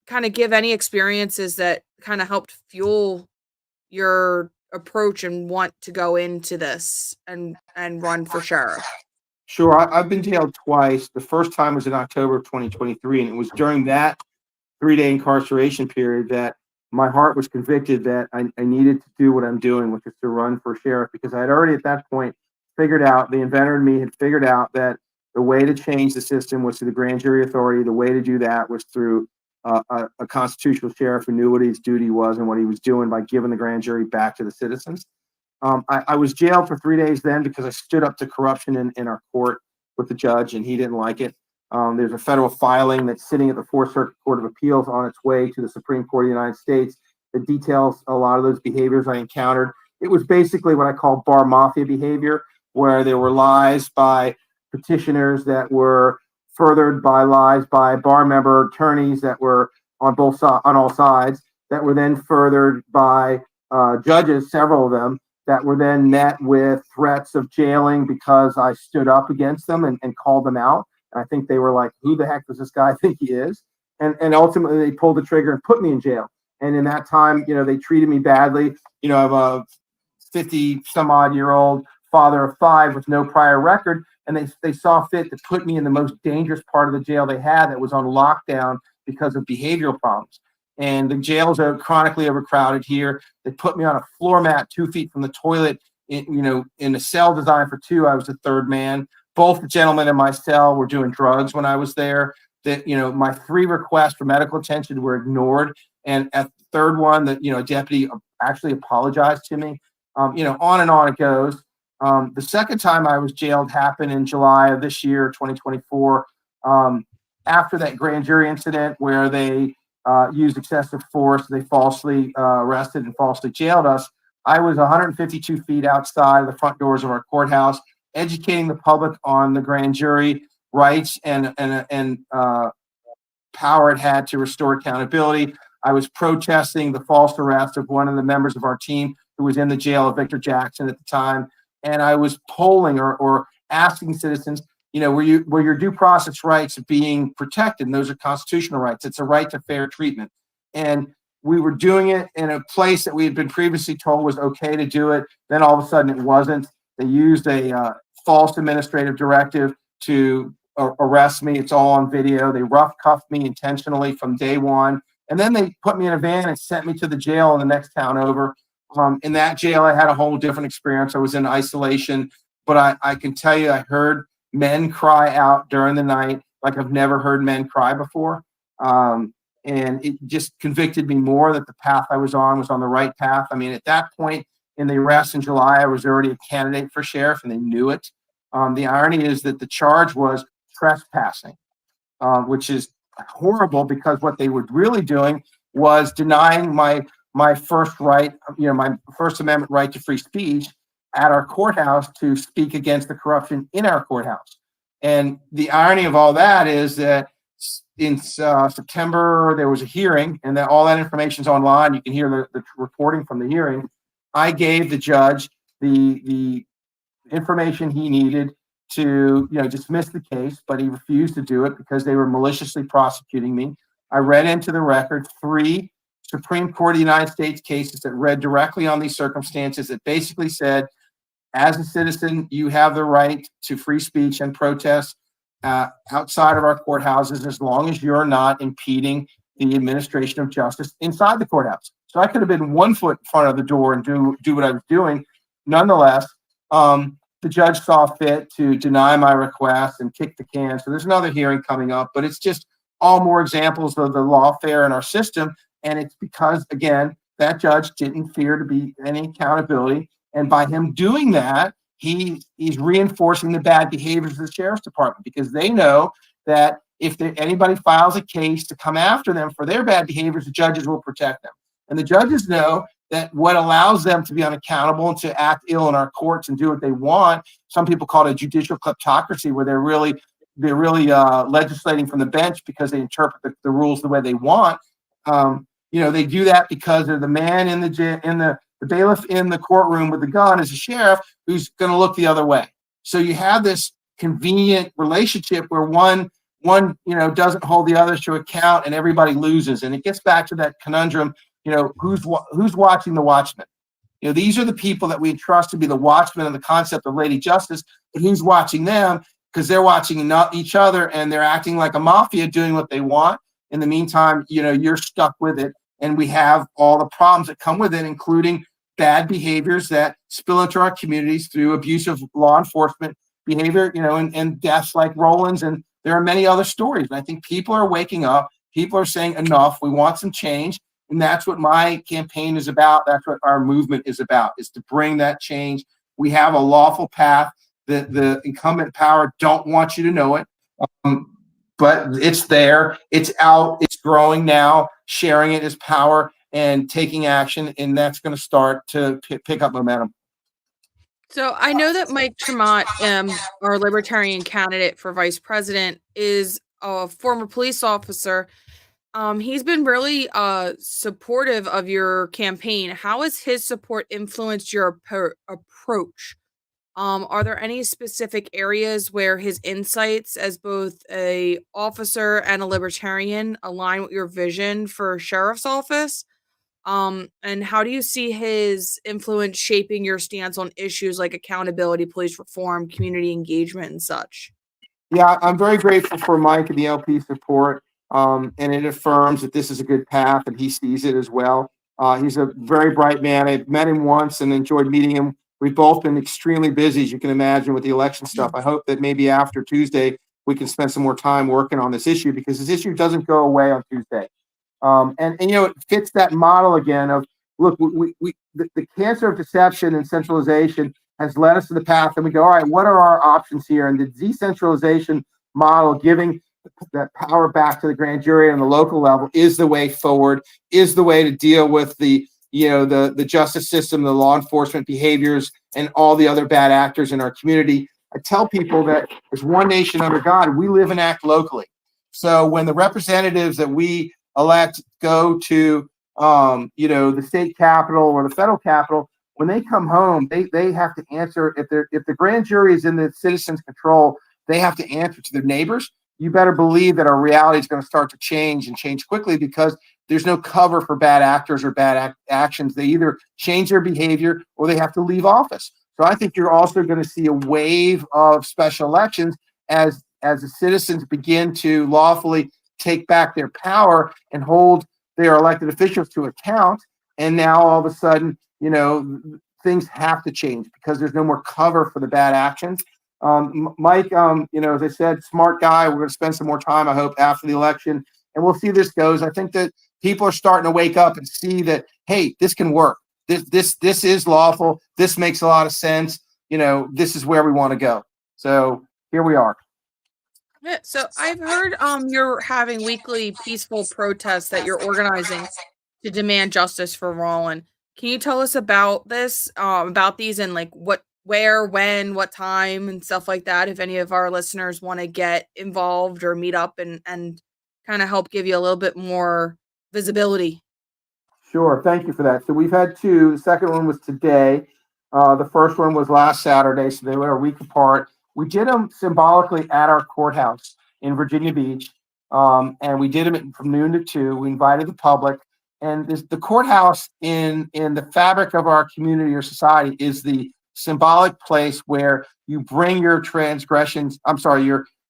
kind of give any experiences that kind of helped fuel your approach and want to go into this and run for sheriff? Sure. I've been jailed twice. The first time was in October of 2023, and it was during that 3-day incarceration period that my heart was convicted that I needed to do what I'm doing, which is to run for sheriff, because I had already at that point figured out, the inventor in me had figured out that the way to change the system was through the grand jury authority. The way to do that was through a constitutional sheriff who knew what his duty was and what he was doing by giving the grand jury back to the citizens. I was jailed for 3 days then because I stood up to corruption in our court with the judge, and he didn't like it. There's a federal filing that's sitting at the Fourth Circuit Court of Appeals on its way to the Supreme Court of the United States that details a lot of those behaviors I encountered. It was basically what I call bar mafia behavior, where there were lies by petitioners that were furthered by lies by bar member attorneys that were on all sides, that were then furthered by judges, several of them, that were then met with threats of jailing because I stood up against them and called them out. And I think they were like, who the heck does this guy think he is? And ultimately they pulled the trigger and put me in jail. And in that time, they treated me badly. I'm a 50 some odd year old father of 5 with no prior record. And they saw fit to put me in the most dangerous part of the jail they had that was on lockdown because of behavioral problems. And the jails are chronically overcrowded here. They put me on a floor mat 2 feet from the toilet, in a cell designed for 2. I was the third man. Both the gentlemen in my cell were doing drugs when I was there. That, my 3 requests for medical attention were ignored. And at the third one, a deputy actually apologized to me. On and on it goes. The second time I was jailed happened in July of this year, 2024, after that grand jury incident where they used excessive force. They falsely arrested and falsely jailed us. I was 152 feet outside of the front doors of our courthouse, educating the public on the grand jury rights and power it had to restore accountability. I was protesting the false arrest of one of the members of our team who was in the jail, Victor Jackson, at the time. And I was polling or asking citizens, were your due process rights being protected? And those are constitutional rights. It's a right to fair treatment. And we were doing it in a place that we had been previously told was okay to do it. Then all of a sudden it wasn't. They used a false administrative directive to arrest me. It's all on video. They rough cuffed me intentionally from day one. And then they put me in a van and sent me to the jail in the next town over. In that jail, I had a whole different experience. I was in isolation, but I can tell you, I heard men cry out during the night like I've never heard men cry before. And it just convicted me more that the path I was on the right path. I mean, at that point in the arrest in July, I was already a candidate for sheriff and they knew it. The irony is that the charge was trespassing, which is horrible because what they were really doing was denying my first right, my First Amendment right to free speech at our courthouse to speak against the corruption in our courthouse. And the irony of all that is that in September, there was a hearing, and that all that information is online. You can hear the reporting from the hearing. I gave the judge the information he needed to dismiss the case, but he refused to do it because they were maliciously prosecuting me. I read into the record 3 Supreme Court of the United States cases that read directly on these circumstances that basically said, as a citizen, you have the right to free speech and protest outside of our courthouses as long as you're not impeding the administration of justice inside the courthouse. So I could have been 1 foot in front of the door and do what I was doing. Nonetheless, the judge saw fit to deny my request and kick the can. So there's another hearing coming up, but it's just all more examples of the lawfare in our system. And it's because, again, that judge didn't fear to be any accountability. And by him doing that, he's reinforcing the bad behaviors of the sheriff's department, because they know that if anybody files a case to come after them for their bad behaviors, the judges will protect them. And the judges know that what allows them to be unaccountable and to act ill in our courts and do what they want, some people call it a judicial kleptocracy, where they're really legislating from the bench because they interpret the rules the way they want. They do that because they're the man in the bailiff in the courtroom with the gun is a sheriff who's going to look the other way. So you have this convenient relationship where one doesn't hold the other to account, and everybody loses. And it gets back to that conundrum, who's watching the watchmen? These are the people that we trust to be the watchmen and the concept of Lady Justice, but who's watching them? Because they're watching not each other, and they're acting like a mafia doing what they want. In the meantime, you're stuck with it. And we have all the problems that come with it, including bad behaviors that spill into our communities through abusive law enforcement behavior, and deaths like Rolin's. And there are many other stories. And I think people are waking up. People are saying enough. We want some change. And that's what my campaign is about. That's what our movement is about, is to bring that change. We have a lawful path. The incumbent power don't want you to know it. But it's there, it's out, it's growing now. Sharing it is power, and taking action, and that's going to start to pick up momentum. So I know that Mike Tremont, our libertarian candidate for vice president, is a former police officer. He's been really supportive of your campaign. How has his support influenced your approach? Are there any specific areas where his insights as both a officer and a libertarian align with your vision for sheriff's office? And how do you see his influence shaping your stance on issues like accountability, police reform, community engagement, and such? Yeah, I'm very grateful for Mike and the LP support, and it affirms that this is a good path, and he sees it as well. He's a very bright man. I've met him once and enjoyed meeting him. We've both been extremely busy, as you can imagine, with the election stuff. I hope that maybe after Tuesday, we can spend some more time working on this issue, because this issue doesn't go away on Tuesday. And it fits that model again of, look, the cancer of deception and centralization has led us to the path, and we go, all right, what are our options here? And the decentralization model, giving that power back to the grand jury on the local level, is the way forward, is the way to deal with the justice system, the law enforcement behaviors, and all the other bad actors in our community. I tell people that there's one nation under God. We live and act locally. So when the representatives that we elect go to, the state capitol or the federal capitol, when they come home, they have to answer. If the grand jury is in the citizens' control, they have to answer to their neighbors. You better believe that our reality is going to start to change, and change quickly, because there's no cover for bad actors or bad actions. They either change their behavior or they have to leave office. So I think you're also going to see a wave of special elections as the citizens begin to lawfully take back their power and hold their elected officials to account. And now all of a sudden, things have to change because there's no more cover for the bad actions. Mike, as I said, smart guy. We're going to spend some more time, I hope, after the election, and we'll see this goes. I think that people are starting to wake up and see that, hey, this can work. This is lawful. This makes a lot of sense. This is where we want to go. So here we are. Yeah, so I've heard you're having weekly peaceful protests that you're organizing to demand justice for Rolin. Can you tell us about this, about these, and like what, where, when, what time, and stuff like that? If any of our listeners want to get involved or meet up and kind of help give you a little bit more visibility. Sure. Thank you for that. So we've had two. The second one was today. The first one was last Saturday. So they were a week apart. We did them symbolically at our courthouse in Virginia Beach. And we did them from noon to 2. We invited the public. And the courthouse in the fabric of our community or society is the symbolic place where you bring your transgressions,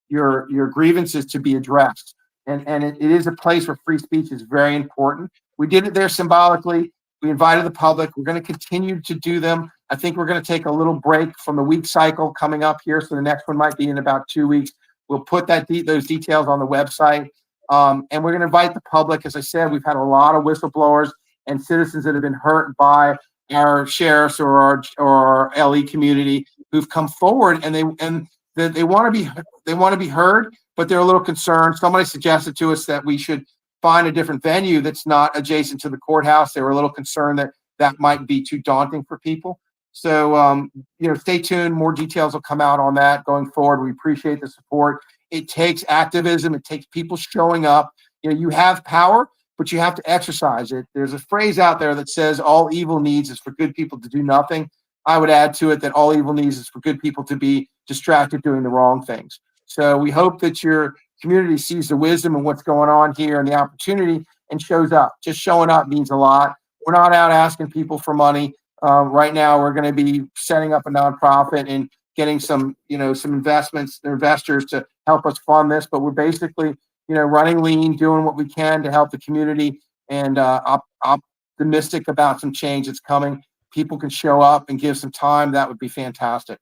your grievances to be addressed. And it is a place where free speech is very important. We did it there symbolically. We invited the public. We're going to continue to do them. I think we're going to take a little break from the week cycle coming up here. So the next one might be in about 2 weeks. We'll put those details on the website. And we're going to invite the public. As I said, we've had a lot of whistleblowers and citizens that have been hurt by our sheriffs or our LE community who've come forward, and they want to be heard, but they're a little concerned. Somebody suggested to us that we should find a different venue that's not adjacent to the courthouse. They were a little concerned that might be too daunting for people. So, stay tuned. More details will come out on that going forward. We appreciate the support. It takes activism. It takes people showing up. You have power, but you have to exercise it. There's a phrase out there that says all evil needs is for good people to do nothing. I would add to it that all evil needs is for good people to be distracted doing the wrong things. So we hope that your community sees the wisdom of what's going on here and the opportunity and shows up. Just showing up means a lot. We're not out asking people for money. Right now, we're going to be setting up a nonprofit and getting some investors to help us fund this. But we're basically, running lean, doing what we can to help the community, and optimistic about some change that's coming. People can show up and give some time. That would be fantastic.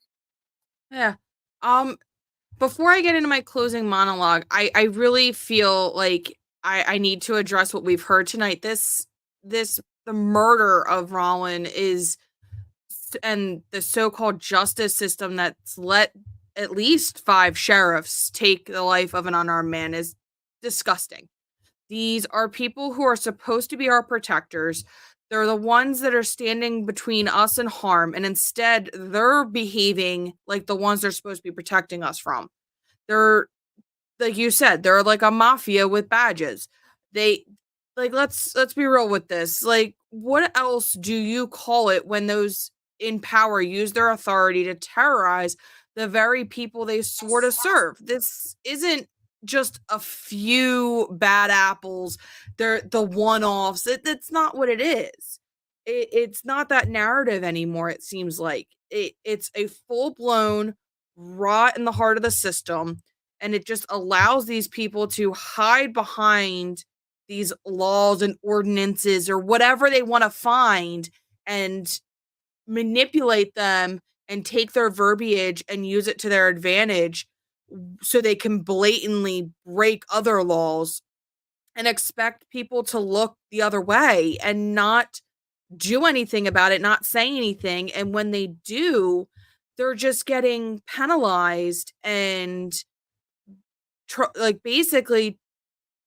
Yeah. Before I get into my closing monologue, I really feel like I need to address what we've heard tonight. The murder of Rolin and the so-called justice system that's let at least 5 sheriffs take the life of an unarmed man is disgusting. These are people who are supposed to be our protectors. They're the ones that are standing between us and harm, and instead they're behaving like the ones they're supposed to be protecting us from. They're, like you said, they're like a mafia with badges. Let's be real with this. Like, what else do you call it when those in power use their authority to terrorize the very people they swore to serve? This isn't just a few bad apples. They're the one-offs. That's not what it is. It's not that narrative anymore. It seems like it's a full-blown rot in the heart of the system, and it just allows these people to hide behind these laws and ordinances or whatever they want to find and manipulate them and take their verbiage and use it to their advantage so they can blatantly break other laws and expect people to look the other way and not do anything about it, not say anything. And when they do, they're just getting penalized and basically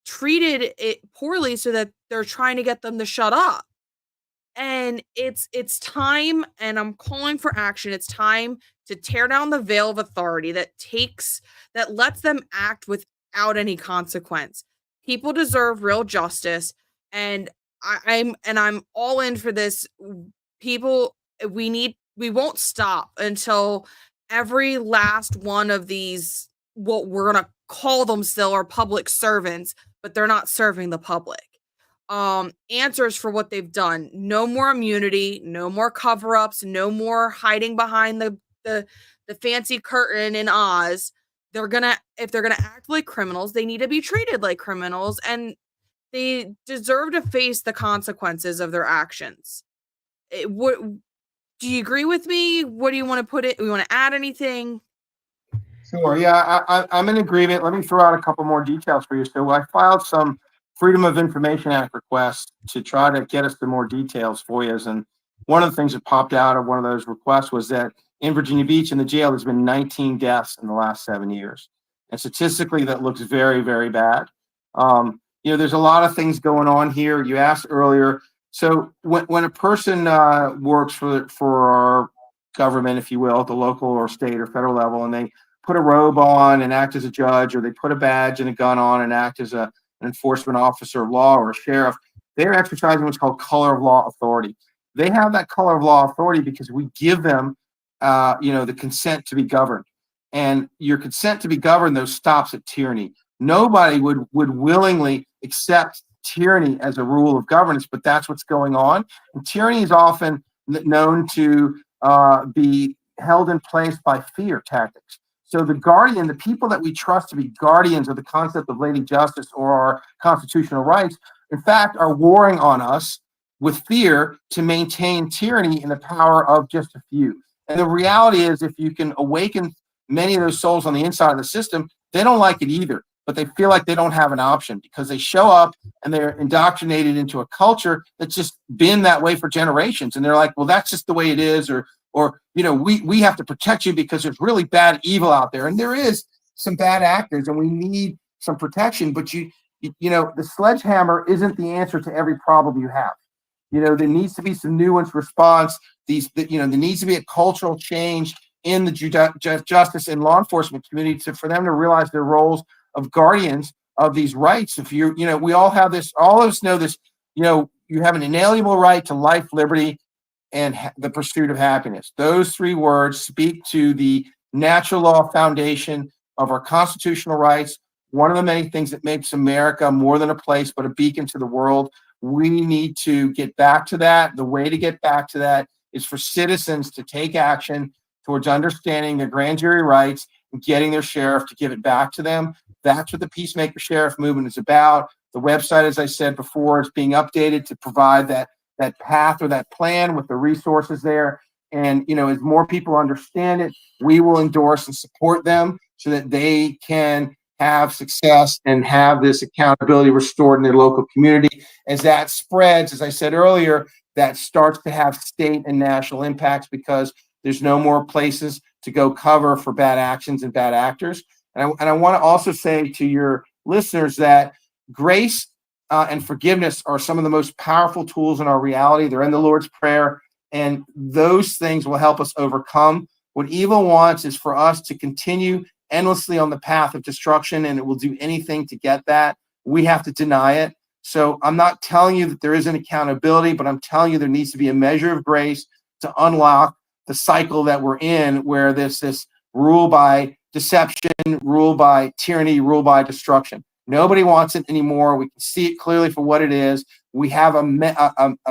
treated it poorly so that they're trying to get them to shut up. And it's time, and I'm calling for action. It's time to tear down the veil of authority that lets them act without any consequence. People deserve real justice, and I'm all in for this. People, we won't stop until every last one of these, what we're gonna call them still, are public servants, but they're not serving the public. Answers for what they've done. No more immunity, no more cover-ups, no more hiding behind the fancy curtain in Oz. If they're gonna act like criminals, they need to be treated like criminals, and they deserve to face the consequences of their actions. Do you agree with me? What do you want to put it? We want to add anything? Sure. Yeah, I'm in agreement. Let me throw out a couple more details for you. So I filed some Freedom of Information Act requests to try to get us the more details for you. And one of the things that popped out of one of those requests was that in Virginia Beach in the jail, there's been 19 deaths in the last 7 years. And statistically, that looks very, very bad. There's a lot of things going on here. You asked earlier. So when a person works for our government, if you will, at the local or state or federal level, and they put a robe on and act as a judge, or they put a badge and a gun on and act as an enforcement officer of law or a sheriff, they're exercising what's called color of law authority. They have that color of law authority because we give them, the consent to be governed. And your consent to be governed, though, stops at tyranny. Nobody would willingly accept tyranny as a rule of governance, but that's what's going on. And tyranny is often known to be held in place by fear tactics. So the people that we trust to be guardians of the concept of Lady Justice or our constitutional rights, in fact, are warring on us with fear to maintain tyranny and the power of just a few. And the reality is, if you can awaken many of those souls on the inside of the system, they don't like it either, but they feel like they don't have an option because they show up and they're indoctrinated into a culture that's just been that way for generations. And they're like, well, that's just the way it is, or we have to protect you because there's really bad evil out there. And there is some bad actors and we need some protection, but the sledgehammer isn't the answer to every problem you have. There needs to be some nuanced response. There needs to be a cultural change in the justice and law enforcement community for them to realize their roles of guardians of these rights. If we all have this, all of us know this, you have an inalienable right to life, liberty, and the pursuit of happiness. Those three words speak to the natural law foundation of our constitutional rights. One of the many things that makes America more than a place, but a beacon to the world. We need to get back to that. The way to get back to that is for citizens to take action towards understanding their grand jury rights and getting their sheriff to give it back to them. That's what the Peacemaker Sheriff movement is about. The website, as I said before, is being updated to provide that path or that plan with the resources there. And, as more people understand it, we will endorse and support them so that they can have success and have this accountability restored in their local community. As that spreads, as I said earlier, that starts to have state and national impacts because there's no more places to go cover for bad actions and bad actors. And I want to also say to your listeners that grace and forgiveness are some of the most powerful tools in our reality. They're in the Lord's Prayer, and those things will help us overcome. What evil wants is for us to continue endlessly on the path of destruction, and it will do anything to get that. We have to deny it. So I'm not telling you that there isn't accountability, but I'm telling you there needs to be a measure of grace to unlock the cycle that we're in, where this rule by deception, rule by tyranny, rule by destruction. Nobody wants it anymore. We can see it clearly for what it is. We have a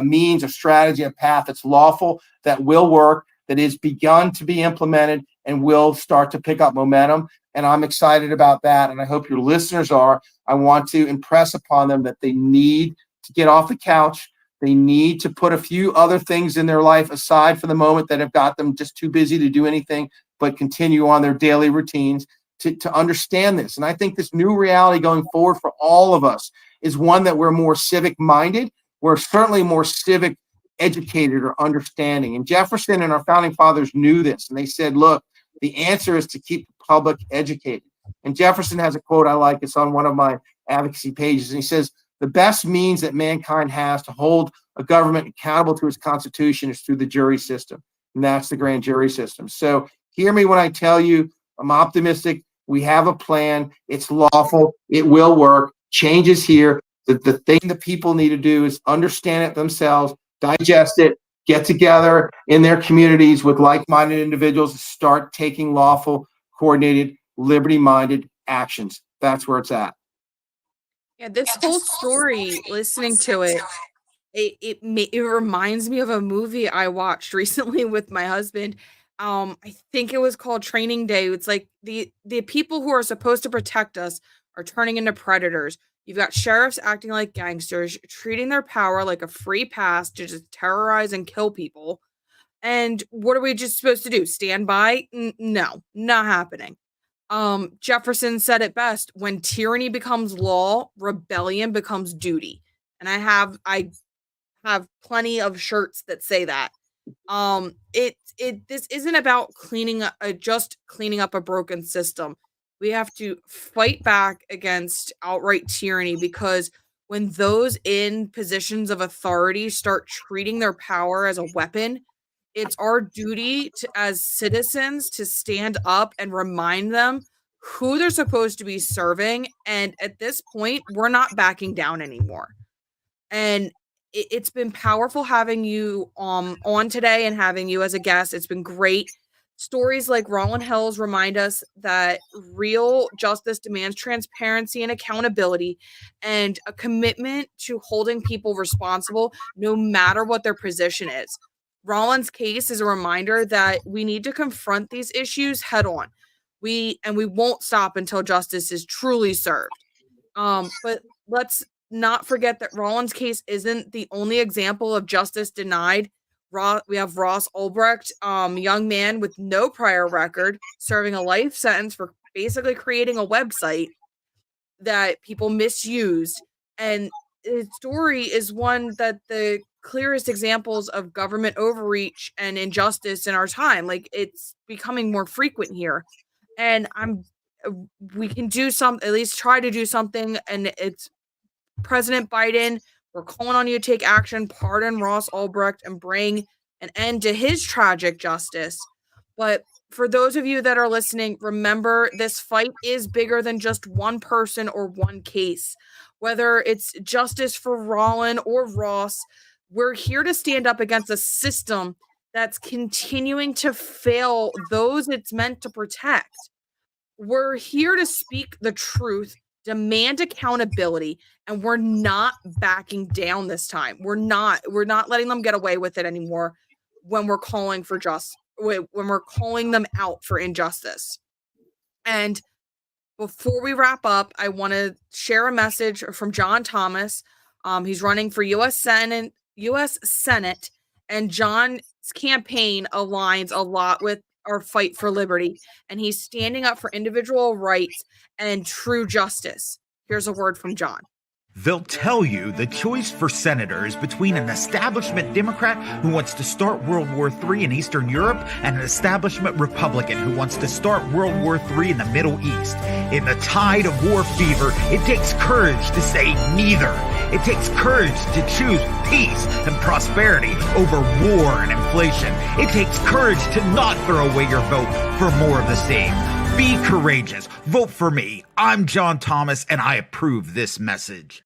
means, a strategy, a path that's lawful, that will work, that is begun to be implemented and will start to pick up momentum. And I'm excited about that. And I hope your listeners are. I want to impress upon them that they need to get off the couch. They need to put a few other things in their life aside for the moment that have got them just too busy to do anything but continue on their daily routines to understand this. And I think this new reality going forward for all of us is one that we're more civic minded. We're certainly more civic educated or understanding. And Jefferson and our founding fathers knew this. And they said, look, the answer is to keep the public educated. And Jefferson has a quote I like. It's on one of my advocacy pages. And he says, the best means that mankind has to hold a government accountable to its constitution is through the jury system. And that's the grand jury system. So hear me when I tell you, I'm optimistic. We have a plan. It's lawful. It will work. Change is here. The thing that people need to do is understand it themselves, digest it, get together in their communities with like-minded individuals, start taking lawful, coordinated, liberty-minded actions. That's where it's at. Yeah, this whole story, listening to it, it reminds me of a movie I watched recently with my husband. I think it was called Training Day. It's like the people who are supposed to protect us are turning into predators. You've got sheriffs acting like gangsters, treating their power like a free pass to just terrorize and kill people. And what are we just supposed to do? Stand by? No, not happening. Jefferson said it best: when tyranny becomes law, rebellion becomes duty. And I have plenty of shirts that say that. This isn't about just cleaning up a broken system. We have to fight back against outright tyranny, because when those in positions of authority start treating their power as a weapon, it's our duty as citizens to stand up and remind them who they're supposed to be serving. And at this point, we're not backing down anymore. And it's been powerful having you on today and having you as a guest. It's been great. Stories like Rolin Hill's remind us that real justice demands transparency and accountability, and a commitment to holding people responsible no matter what their position is. Rolin's case is a reminder that we need to confront these issues head on. We won't stop until justice is truly served. But let's not forget that Rolin's case isn't the only example of justice denied. We have Ross Ulbricht, young man with no prior record, serving a life sentence for basically creating a website that people misused. And his story is one that the clearest examples of government overreach and injustice in our time. Like, it's becoming more frequent here. And we can do at least try to do something. And it's President Biden, we're calling on you to take action, pardon Ross Ulbricht, and bring an end to his tragic justice. But for those of you that are listening, remember, this fight is bigger than just one person or one case. Whether it's justice for Rolin or Ross, we're here to stand up against a system that's continuing to fail those it's meant to protect. We're here to speak the truth, demand accountability, and we're not backing down this time. We're not letting them get away with it anymore when we're calling for when we're calling them out for injustice. And before we wrap up, I want to share a message from John Thomas. He's running for U.S. Senate, and John's campaign aligns a lot with our fight for liberty, and he's standing up for individual rights and true justice. Here's a word from John. They'll tell you the choice for senator is between an establishment Democrat who wants to start World War III in Eastern Europe and an establishment Republican who wants to start World War III in the Middle East. In the tide of war fever, it takes courage to say neither. It takes courage to choose peace and prosperity over war and inflation. It takes courage to not throw away your vote for more of the same. Be courageous. Vote for me. I'm John Thomas, and I approve this message.